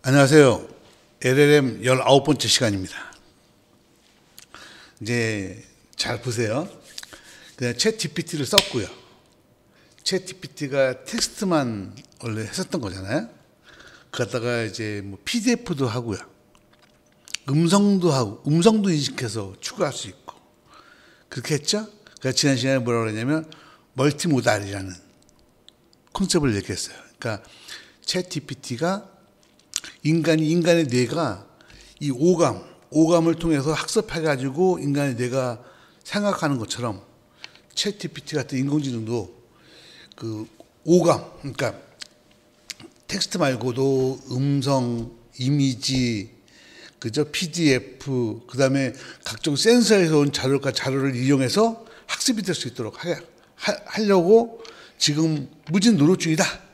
안녕하세요. LLM 19번째 시간입니다. 이제 잘 보세요. 그냥 챗 GPT를 썼고요. 챗 GPT가 텍스트만 원래 했었던 거잖아요. 그러다가 이제 뭐 PDF도 하고요. 음성도 하고, 음성도 인식해서 추가할 수 있고. 그렇게 했죠? 그러니까 지난 시간에 뭐라고 그랬냐면, 멀티모달이라는 컨셉을 얘기했어요. 그러니까 챗 GPT가 인간의 뇌가 이 오감을 통해서 학습해가지고 인간의 뇌가 생각하는 것처럼 챗 GPT 같은 인공지능도 그 오감, 그러니까 텍스트 말고도 음성, 이미지, 그죠? PDF, 그 다음에 각종 센서에서 온 자료를 이용해서 학습이 될 수 있도록 하려고 지금 무진 노력 중이다.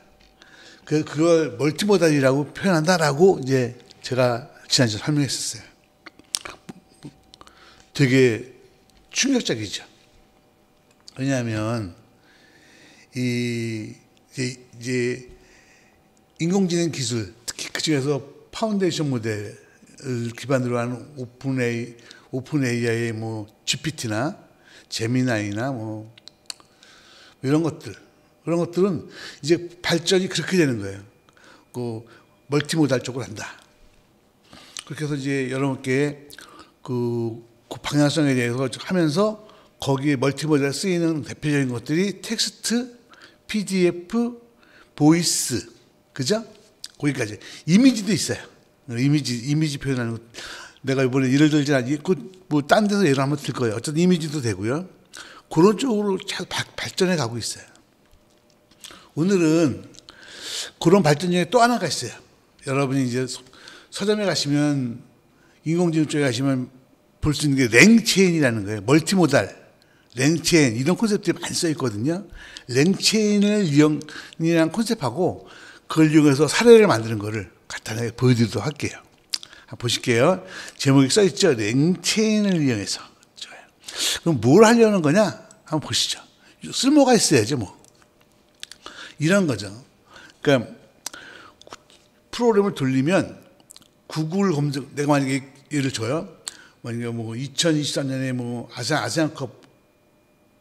그걸 멀티모달이라고 표현한다라고 이제 제가 지난주에 설명했었어요. 되게 충격적이죠. 왜냐하면 이제 인공지능 기술, 특히 그 중에서 파운데이션 모델을 기반으로 하는 오픈 AI의 뭐 GPT나 제미나이나 뭐 이런 것들. 그런 것들은 이제 발전이 그렇게 되는 거예요. 그 멀티모달 쪽으로 한다. 그렇게 해서 이제 여러분께 그 방향성에 대해서 하면서 거기에 멀티모달에 쓰이는 대표적인 것들이 텍스트, PDF, 보이스, 그죠? 거기까지. 이미지도 있어요. 이미지 표현하는 것. 내가 이번에 예를 들지 뭐 딴 데서 예를 한번 들 거예요. 어쨌든 이미지도 되고요. 그런 쪽으로 잘 발전해 가고 있어요. 오늘은 그런 발전 중에 또 하나가 있어요. 여러분이 이제 서점에 가시면 인공지능 쪽에 가시면 볼 수 있는 게 랭체인이라는 거예요. 멀티모달, 랭체인 이런 콘셉트가 많이 써 있거든요. 랭체인을 이용이라는 콘셉트하고 그걸 이용해서 사례를 만드는 거를 간단하게 보여드리도록 할게요. 한번 보실게요. 제목이 써 있죠. 랭체인을 이용해서. 좋아요. 그럼 뭘 하려는 거냐? 한번 보시죠. 쓸모가 있어야죠, 뭐. 이런 거죠. 그러니까 프로그램을 돌리면 구글 검색, 내가 만약에 예를 줘요. 만약에 뭐 2023년에 뭐 아시안컵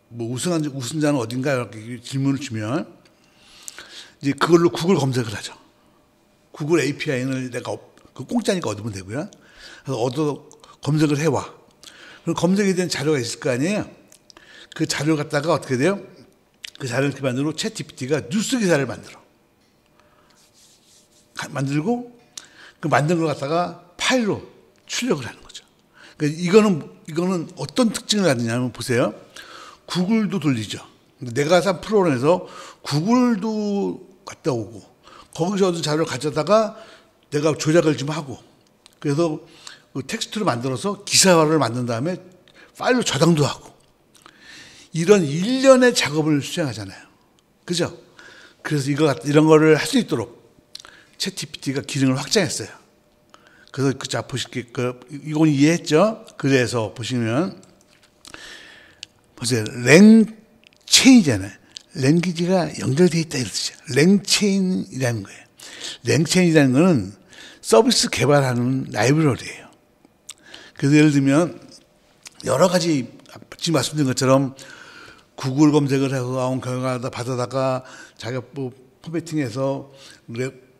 뭐 우승자는 어딘가 이렇게 질문을 주면 이제 그걸로 구글 검색을 하죠. 구글 API를 내가 그 공짜니까 얻으면 되고요. 그래서 검색을 해와. 그럼 검색이 된 자료가 있을 거 아니에요. 그 자료를 갖다가 어떻게 돼요? 그 자료를 기반으로 챗 GPT가 뉴스 기사를 만들고 그 만든 걸 갖다가 파일로 출력을 하는 거죠. 그러니까 이거는 어떤 특징을 가지냐면 보세요. 구글도 돌리죠. 내가 산 프로그램에서 구글도 갔다 오고 거기서 얻은 자료를 가져다가 내가 조작을 좀 하고 그래서 그 텍스트로 만들어서 기사화를 만든 다음에 파일로 저장도 하고 이런 일련의 작업을 수행하잖아요. 그죠? 그래서 이런 거를 할 수 있도록 챗 GPT가 기능을 확장했어요. 그래서 자 보실게요. 이건 이해했죠? 그래서 보시면 보세요. 랭체인이잖아요. 랭귀지가 연결되어 있다 이러죠. 랭체인이라는 거예요. 랭체인이라는 거는 서비스 개발하는 라이브러리예요. 그래서 예를 들면 여러 가지 지금 말씀드린 것처럼 구글 검색을 해서 나온 결과를 받아다가 자기가 뭐 포매팅해서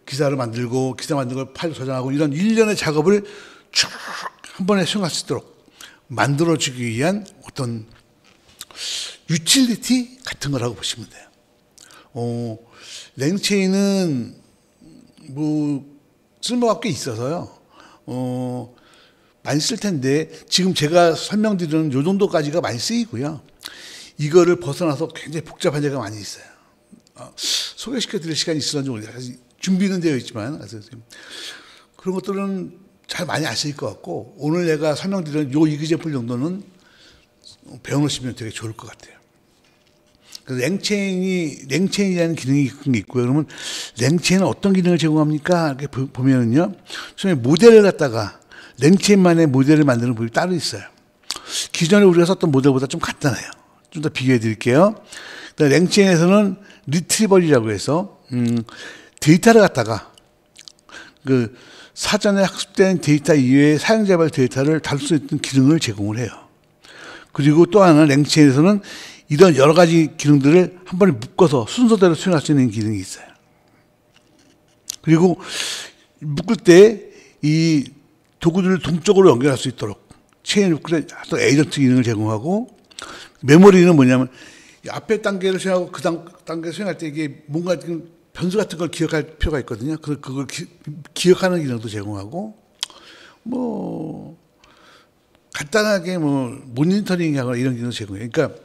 기사를 만들고 기사 만든 걸 파일로 저장하고 이런 일련의 작업을 쭉 한 번에 수행할 수 있도록 만들어주기 위한 어떤 유틸리티 같은 거라고 보시면 돼요. 랭체인은 뭐 쓸모가 꽤 있어서요. 많이 쓸 텐데 지금 제가 설명드리는 요 정도까지가 많이 쓰이고요. 이거를 벗어나서 굉장히 복잡한 데가 많이 있어요. 소개시켜 드릴 시간이 있을런지 모르겠어요. 준비는 되어 있지만 그런 것들은 잘 많이 아실 것 같고 오늘 내가 설명드리는 요 이그제플 정도는 배워놓으시면 되게 좋을 것 같아요. 그래서 랭체인이라는 기능이 있고요. 그러면 랭체인은 어떤 기능을 제공합니까? 이렇게 보면은요. 처음에 모델을 갖다가 랭체인만의 모델을 만드는 법이 따로 있어요. 기존에 우리가 썼던 모델보다 좀 간단해요. 좀 더 비교해 드릴게요. 랭체인에서는 리트리버리라고 해서 데이터를 갖다가 그 사전에 학습된 데이터 이외의 사용자별 데이터를 다룰 수 있는 기능을 제공을 해요. 그리고 또 하나는 랭체인에서는 이런 여러 가지 기능들을 한 번에 묶어서 순서대로 수행할 수 있는 기능이 있어요. 그리고 묶을 때 이 도구들을 동적으로 연결할 수 있도록 체인 묶을 때 또 에이전트 기능을 제공하고, 메모리는 뭐냐면 앞에 단계를 수행하고 그 단계를 수행할 때 이게 뭔가 변수 같은 걸 기억할 필요가 있거든요. 그걸 기억하는 기능도 제공하고, 뭐 간단하게 뭐 모니터링하거나 이런 기능을 제공해요. 그러니까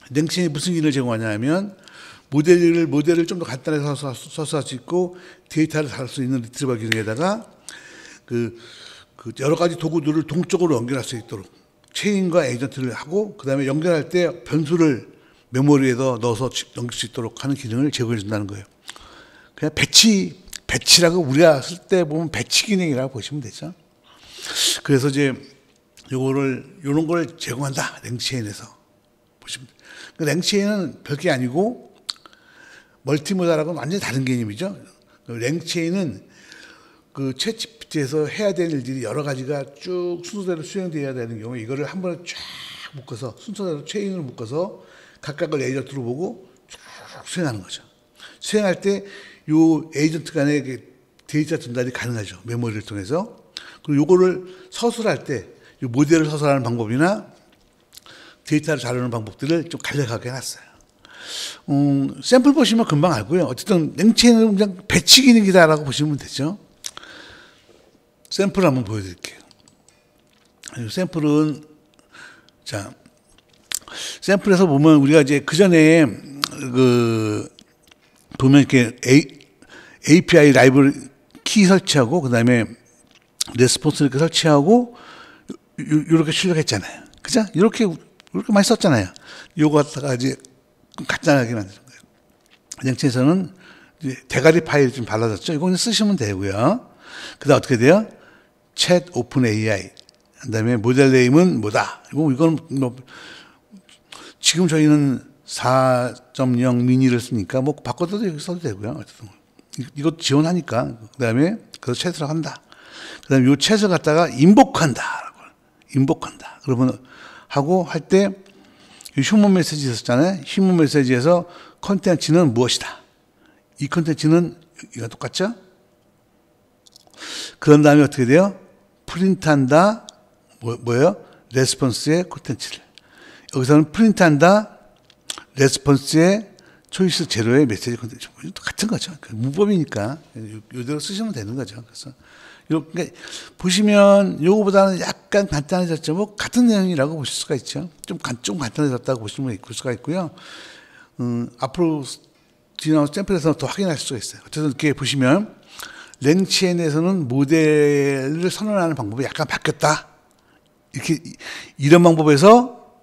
랭체인이 무슨 기능을 제공하냐면 모델을 좀 더 간단하게 써서 할 수 있고 데이터를 다룰 수 있는 리트리버 기능에다가 그 여러 가지 도구들을 동적으로 연결할 수 있도록 체인과 에이전트를 하고, 그다음에 연결할 때 변수를 메모리에다 넣어서 넘길 수 있도록 하는 기능을 제공해 준다는 거예요. 그냥 배치라고 우리가 쓸 때 보면 배치 기능이라고 보시면 되죠. 그래서 이제 요런 걸 제공한다, 랭체인에서 보시면 돼요. 그 랭체인은 별게 아니고 멀티모달하고는 완전히 다른 개념이죠. 랭체인은 그 챗GPT에서 해야 될 일들이 여러 가지가 쭉 순서대로 수행되어야 되는 경우에 이거를 한 번에 쫙 묶어서 순서대로 체인으로 묶어서 각각을 에이전트로 보고 쭉 수행하는 거죠. 수행할 때 요 에이전트 간에 데이터 전달이 가능하죠. 메모리를 통해서. 그리고 요거를 서술할 때 요 모델을 서술하는 방법이나 데이터를 자르는 방법들을 좀 간략하게 해놨어요. 샘플 보시면 금방 알고요. 어쨌든 랭체인은 그냥 배치 기능이다라고 보시면 되죠. 샘플 한번 보여드릴게요. 이 샘플은, 자, 샘플에서 보면 우리가 이제 그 전에 보면 이렇게 API 라이브러리 키 설치하고, 그 다음에 레스폰스 이렇게 설치하고, 이렇게 출력했잖아요. 그죠? 이렇게 많이 썼잖아요. 요거 갖다가 이제 간단하게 만드는 거예요. 랭체에서는 대가리 파일 좀 발라졌죠. 이거 그냥 쓰시면 되고요. 그 다음 어떻게 돼요? 챗 오픈 AI. 그 다음에 모델 네임은 뭐다. 이건 뭐, 지금 저희는 4.0 미니를 쓰니까 뭐 바꿔도 써도 되고요. 이것도 지원하니까. 그 다음에 그래서 챗을 한다. 그 다음에 요 챗을 갖다가 인복한다. 그러면 하고 할 때 휴먼 메시지 있었잖아요. 휴먼 메시지에서 컨텐츠는 무엇이다. 이 컨텐츠는 이거 똑같죠? 그런 다음에 어떻게 돼요? 프린트한다. 뭐예요? 레스폰스의 콘텐츠를. 여기서는 프린트한다. 레스폰스의 초이스 제로의 메시지 콘텐츠. 같은 거죠. 문법이니까 이대로 쓰시면 되는 거죠. 그래서 이렇게 보시면 요거보다는 약간 간단해졌죠. 뭐 같은 내용이라고 보실 수가 있죠. 좀 간단해졌다고 보시면 볼 수가 있고요. 앞으로 지나온 샘플에서 더 확인할 수가 있어요. 어쨌든 이렇게 보시면 랭체인에서는 모델을 선언하는 방법이 약간 바뀌었다. 이렇게 이런 방법에서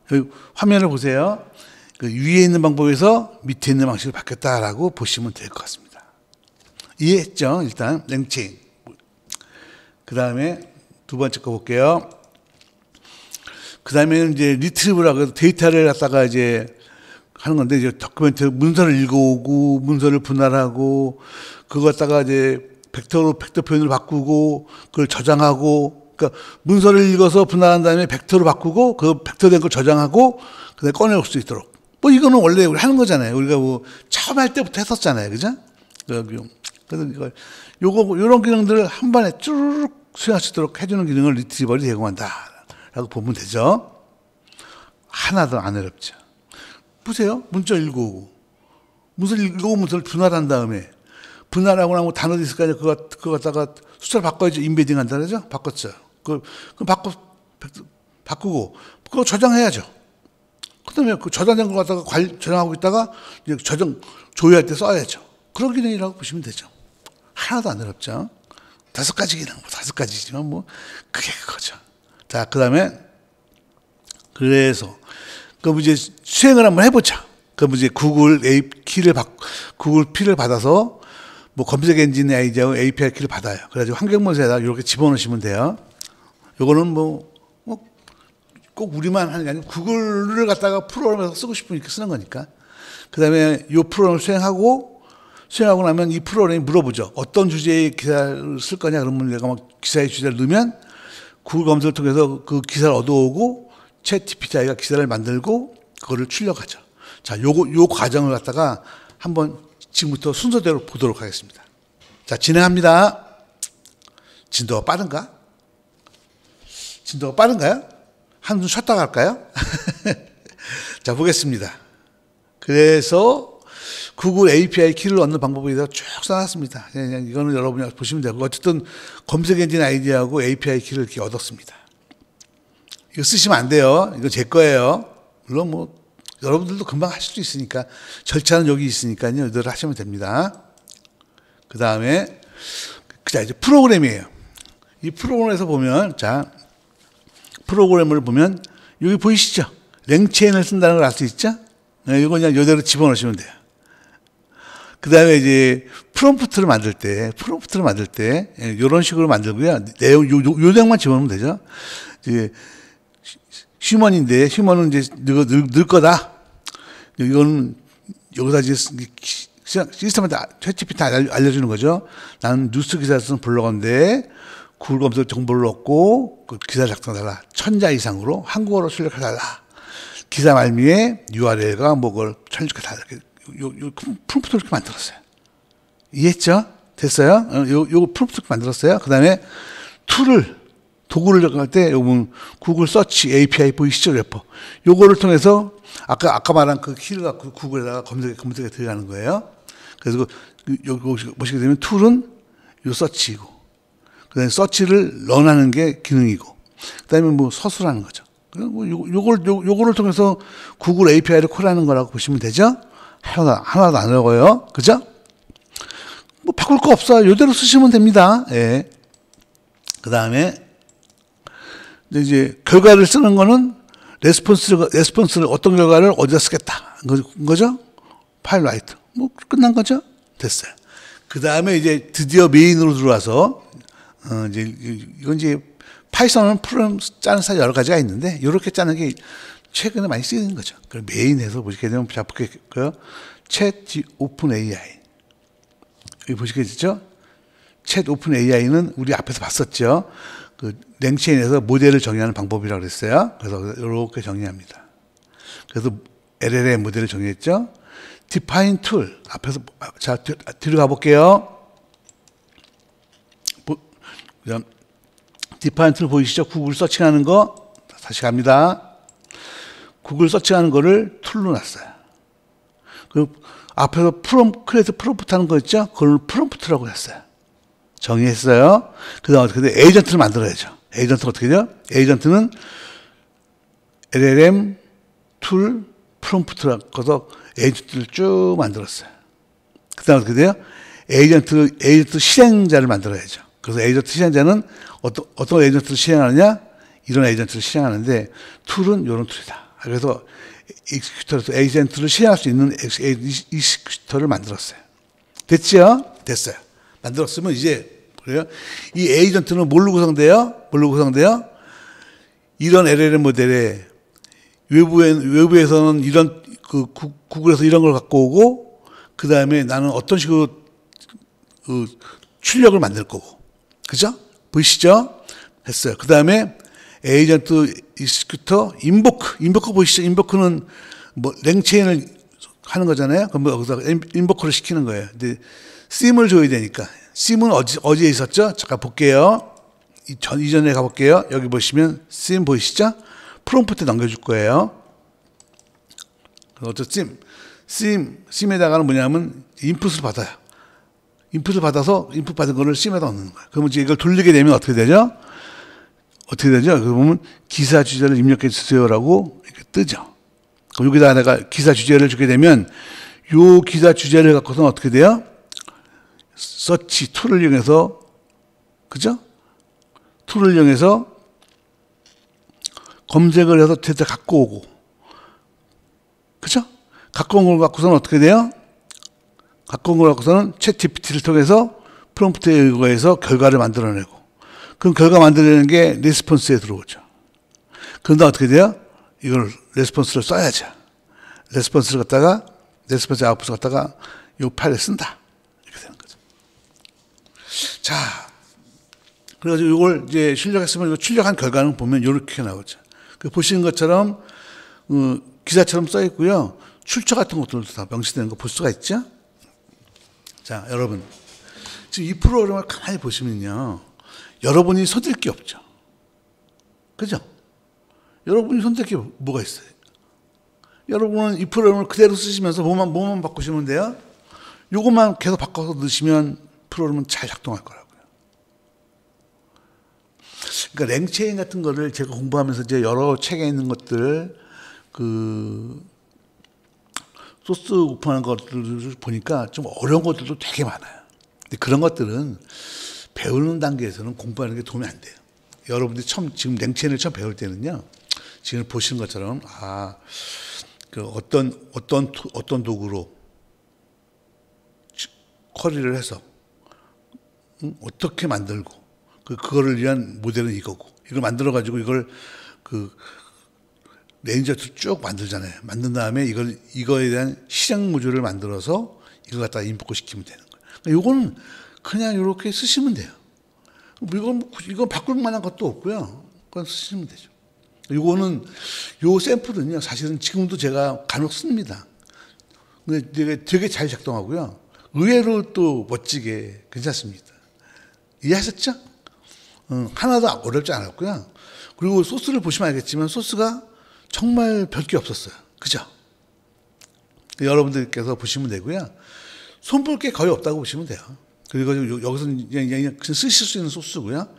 화면을 보세요. 그 위에 있는 방법에서 밑에 있는 방식으로 바뀌었다라고 보시면 될 것 같습니다. 이해했죠? 일단 랭체인. 그 다음에 두 번째 거 볼게요. 그 다음에는 이제 리트리브라고 데이터를 갖다가 이제 하는 건데, 이제 도큐멘트 문서를 읽어오고 문서를 분할하고 그거 갖다가 이제 벡터 표현을 바꾸고 그걸 저장하고, 그러니까 문서를 읽어서 분할한 다음에 벡터로 바꾸고 그 벡터 된 걸 저장하고 그다음에 꺼내올 수 있도록. 뭐 이거는 원래 우리 하는 거잖아요. 우리가 뭐 처음 할 때부터 했었잖아요, 그죠? 그래서 이걸 요런 기능들을 한 번에 쭈르륵 수행할 수 있도록 해주는 기능을 리트리버리 제공한다라고 보면 되죠. 하나도 안 어렵죠. 보세요. 문자 읽어오고 문서를 분할한 다음에 분할하고 나면 단어도 있을 거 아니에요. 그거 갖다가 숫자를 바꿔야지. 인베딩 한다 그러죠? 바꿨어요. 그럼 바꾸고 그거 저장해야죠. 그 다음에 그 저장된 거 갖다가 저장하고 있다가 이제 조회할 때 써야죠. 그런 기능이라고 보시면 되죠. 하나도 안 어렵죠. 5가지 기능, 5가지지만 뭐 그게 그거죠. 자, 그 다음에 그래서 그럼 이제 수행을 한번 해보자. 그럼 이제 구글 피를 받아서 뭐 검색 엔진 아이디하고 API 키를 받아요. 그래가지고 환경문서에다 이렇게 집어넣으시면 돼요. 요거는 뭐 꼭 우리만 하는 게 아니고 구글을 갖다가 프로그램에서 쓰고 싶으니까 쓰는 거니까. 그 다음에 이 프로그램을 수행하고 수행하고 나면 이 프로그램이 물어보죠. 어떤 주제의 기사를 쓸 거냐. 그러면 내가 막 기사의 주제를 넣으면 구글 검색을 통해서 그 기사를 얻어오고 챗 GPT가 기사를 만들고 그거를 출력하죠. 자, 요 과정을 갖다가 한번 지금부터 순서대로 보도록 하겠습니다. 자, 진행합니다. 진도가 빠른가? 진도가 빠른가요? 한숨 쉬었다 갈까요? 자, 보겠습니다. 그래서 구글 API 키를 얻는 방법에 대해서 쭉 써놨습니다. 그냥 이거는 여러분이 보시면 되고, 어쨌든 검색 엔진 아이디하고 API 키를 이렇게 얻었습니다. 이거 쓰시면 안 돼요. 이거 제 거예요. 물론 뭐 여러분들도 금방 하실 수 있으니까 절차는 여기 있으니까요. 이대로 하시면 됩니다. 그 다음에 자, 이제 프로그램이에요. 이 프로그램에서 보면, 자, 프로그램을 보면 여기 보이시죠? 랭체인을 쓴다는 걸 알 수 있죠? 네, 이거 그냥 이대로 집어넣으시면 돼요. 그 다음에 이제 프롬프트를 만들 때 이런 식으로 만들고요. 내용 요 내용만 집어넣으면 되죠. 이제 휴먼인데 휴먼은 이제 늘 거다. 이거는 여기다 이제 시스템한테 챗GPT 알려주는 거죠. 나는 뉴스 기사를 쓰는 블로거인데 구글 검색 정보를 얻고 그 기사 작성해달라. 1000자 이상으로 한국어로 출력해달라. 기사 말미에 URL과 뭐를 출력해달라. 요 프롬프트를 이렇게 만들었어요. 이해했죠? 됐어요? 요 프롬프트 만들었어요. 그 다음에 도구를 적용할 때 요건 구글 서치 API 보이시죠? 래퍼. 요거를 통해서 아까 말한 그 키를 갖고 구글에다가 검색에 들어가는 거예요. 그래서 여기 보시게 되면 툴은 요 서치이고, 그 다음에 서치를 런하는 게 기능이고, 그 다음에 뭐 서술하는 거죠. 요거를 통해서 구글 API를 콜하는 거라고 보시면 되죠? 하나도 안 어려워요. 그죠? 뭐 바꿀 거 없어요. 요대로 쓰시면 됩니다. 예. 그 다음에 이제 결과를 쓰는 거는 레스폰스를 어떤 결과를 어디다 쓰겠다. 거죠? 파일 라이트. 뭐 끝난 거죠? 됐어요. 그 다음에 이제 드디어 메인으로 들어와서 이제 이건 이제 파이썬은 프로그램 짜는 사이 여러 가지가 있는데 이렇게 짜는 게 최근에 많이 쓰이는 거죠. 그럼 메인에서 보시게 되면 잡겠고요. 챗 오픈 AI. 여기 보시게 되죠? 챗 오픈 AI는 우리 앞에서 봤었죠. 그 랭체인에서 모델을 정의하는 방법이라고 그랬어요. 그래서 이렇게 정의합니다. 그래서 LLM 모델을 정의했죠. Define Tool 앞에서 자 뒤로 가볼게요. Define Tool 보이시죠? 구글 서칭하는 거 다시 갑니다. 구글 서칭하는 거를 툴로 놨어요. 그리고 앞에서 크리에이트 프롬프트 하는 거 있죠? 그걸 프롬프트라고 했어요. 정의했어요. 그 다음 어떻게 돼? 에이전트를 만들어야죠. 에이전트는 어떻게 돼요? 에이전트는 LLM, 툴, 프롬프트라고 해서 에이전트를 쭉 만들었어요. 그 다음 어떻게 돼요? 에이전트 실행자를 만들어야죠. 그래서 에이전트 실행자는 어떤 에이전트를 실행하느냐? 이런 에이전트를 실행하는데 툴은 이런 툴이다. 그래서 익스큐터에서 에이전트를 실행할 수 있는 익스큐터를 만들었어요. 됐죠? 됐어요. 만들었으면 이제 그래요. 이 에이전트는 뭘로 구성돼요? 이런 LLM 모델에 외부에서는 이런 그 구글에서 이런 걸 갖고 오고, 그 다음에 나는 어떤 식으로 출력을 만들 거고, 그죠? 보이시죠? 했어요. 그 다음에 에이전트 익스큐터 인보크 보이시죠? 인보크는 뭐 랭체인을 하는 거잖아요. 그럼 여기서 인보크를 시키는 거예요. 근데 심을 줘야 되니까. 심은 어디에 있었죠? 잠깐 볼게요. 이전에 가볼게요. 여기 보시면 심 보이시죠? 프롬프트 넘겨줄 거예요. 어쨌든 심에다가는 뭐냐면 인풋을 받아요. 인풋을 받아서 인풋 받은 거를 심에다 넣는 거예요. 그러면 이제 이걸 돌리게 되면 어떻게 되죠? 여기 보면 기사 주제를 입력해 주세요라고 이렇게 뜨죠. 그럼 여기다가 내가 기사 주제를 주게 되면 요 기사 주제를 갖고서는 어떻게 돼요? 서치 툴을 이용해서, 그죠? 툴을 이용해서 검색을 해서 데이터 갖고 오고, 그죠? 갖고 온 걸 갖고서는 어떻게 돼요? 갖고 온 걸 갖고서는 챗 GPT를 통해서 프롬프트에 의거해서 결과를 만들어내고, 그럼 결과 만들어내는 게 레스폰스에 들어오죠. 그런데 어떻게 돼요? 이걸 레스폰스를 써야죠. 레스폰스 아웃풋을 갖다가 이 파일에 쓴다. 자, 그래가지고 이걸 이제 출력했으면 이거 출력한 결과는 보면 이렇게 나오죠. 그 보시는 것처럼 기사처럼 써 있고요. 출처 같은 것들도 다 명시되는 거 볼 수가 있죠. 자, 여러분 지금 이 프로그램을 가만히 보시면요, 여러분이 손댈 게 없죠. 그죠? 여러분이 손댈 게 뭐가 있어요? 여러분은 이 프로그램을 그대로 쓰시면서 뭐만 바꾸시면 돼요. 요것만 계속 바꿔서 넣으시면 프로그램은 잘 작동할 거라고요. 그러니까 랭체인 같은 거를 제가 공부하면서 이제 여러 책에 있는 것들, 소스 오픈하는 것들을 보니까 좀 어려운 것들도 되게 많아요. 근데 그런 것들은 배우는 단계에서는 공부하는 게 도움이 안 돼요. 여러분들이 지금 랭체인을 처음 배울 때는요, 지금 보시는 것처럼, 어떤 도구로 쿼리를 해서, 어떻게 만들고, 그거를 위한 모델은 이거고, 이걸 만들어가지고 이걸 레인저를 쭉 만들잖아요. 만든 다음에 이거에 대한 실행 모듈을 만들어서 이걸 갖다가 인풋 시키면 되는 거예요. 그러니까 이거는 그냥 이렇게 쓰시면 돼요. 이건 바꿀 만한 것도 없고요. 그건 쓰시면 되죠. 요 샘플은요, 사실은 지금도 제가 간혹 씁니다. 근데 되게 잘 작동하고요. 의외로 또 멋지게 괜찮습니다. 이해하셨죠? 하나도 어렵지 않았고요. 그리고 소스를 보시면 알겠지만 소스가 정말 별게 없었어요. 그죠? 여러분들께서 보시면 되고요. 손볼 게 거의 없다고 보시면 돼요. 그리고 여기서는 그냥 쓰실 수 있는 소스고요.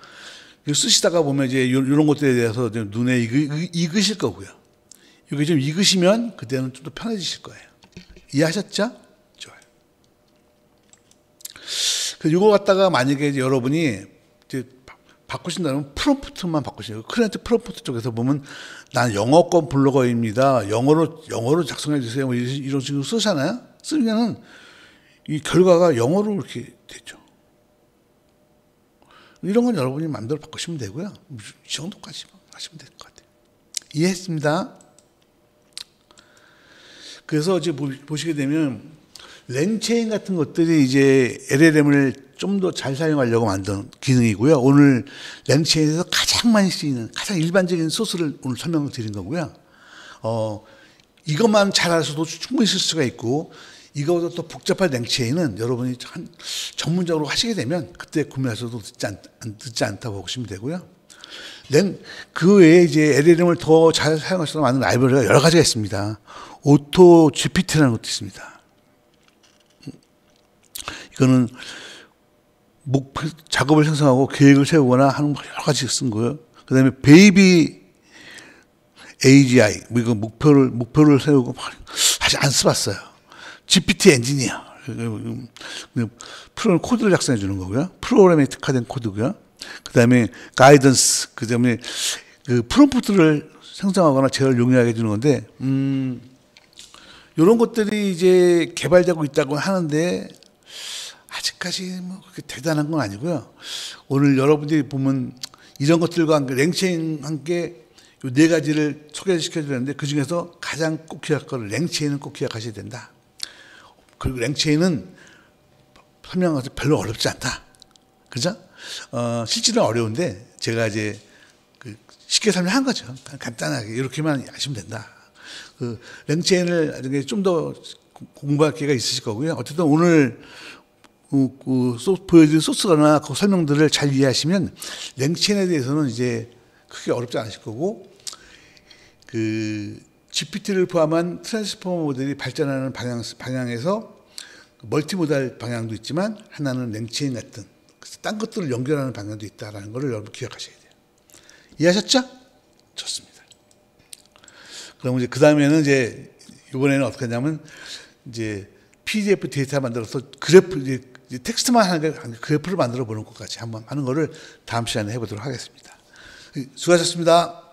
쓰시다가 보면 이제 이런 것들에 대해서 눈에 익으실 거고요. 이게 좀 익으시면 그때는 좀 더 편해지실 거예요. 이해하셨죠? 좋아요. 이거 갖다가 만약에 이제 여러분이 이제 바꾸신다면 프롬프트만 바꾸시고, 클라이언트 프롬프트 쪽에서 보면 난 영어권 블로거입니다. 영어로 작성해 주세요. 뭐 이런 식으로 쓰잖아요. 쓰면은 이 결과가 영어로 이렇게 되죠. 이런 건 여러분이 마음대로 바꾸시면 되고요. 이 정도까지만 하시면 될 것 같아요. 이해했습니다. 그래서 이제 보시게 되면 랭체인 같은 것들이 이제 LLM을 좀 더 잘 사용하려고 만든 기능이고요. 오늘 랭체인에서 가장 많이 쓰이는 가장 일반적인 소스를 오늘 설명을 드린 거고요. 이것만 잘 알아서도 충분히 쓸 수가 있고, 이거보다 더 복잡한 랭체인은 여러분이 전문적으로 하시게 되면 그때 구매하셔도 늦지 않다고 보시면 되고요. 그 외에 이제 LLM을 더 잘 사용할 수 있는 많은 라이브러리가 여러 가지가 있습니다. 오토 GPT라는 것도 있습니다. 이거는 작업을 생성하고 계획을 세우거나 하는 여러 가지 쓴 거예요. 그 다음에 베이비 AGI, 이거 목표를 세우고, 아직 안 써봤어요. GPT 엔지니어. 프로그램 코드를 작성해 주는 거고요. 프로그램에 특화된 코드고요. 그 다음에 가이던스, 그 다음에 프롬프트를 생성하거나 제어를 용이하게 해주는 건데, 이런 것들이 이제 개발되고 있다고 하는데, 아직까지 뭐 그렇게 대단한 건 아니고요. 오늘 여러분들이 보면 이런 것들과 함께 랭체인 함께 이 네 가지를 소개시켜 드렸는데, 그 중에서 가장 꼭 기억할 거를 랭체인은 꼭 기억하셔야 된다. 그리고 랭체인은 설명하기 별로 어렵지 않다. 그죠? 실제는 어려운데 제가 이제 쉽게 설명한 거죠. 간단하게 이렇게만 아시면 된다. 랭체인을 나중에 좀 더 공부할 기회가 있으실 거고요. 어쨌든 오늘 보여드린 소스나 그 설명들을 잘 이해하시면 랭체인에 대해서는 이제 크게 어렵지 않으실 거고, GPT를 포함한 트랜스포머 모델이 발전하는 방향에서 멀티모달 방향도 있지만 하나는 랭체인 같은 딴 것들을 연결하는 방향도 있다는 것을 여러분 기억하셔야 돼요. 이해하셨죠? 좋습니다. 그럼 이제 그 다음에는 이제 이번에는 어떻게 하냐면 이제 PDF 데이터 만들어서 그래프, 이제 텍스트만 하는 게 그래프를 만들어 보는 것까지 한번 하는 거를 다음 시간에 해보도록 하겠습니다. 수고하셨습니다.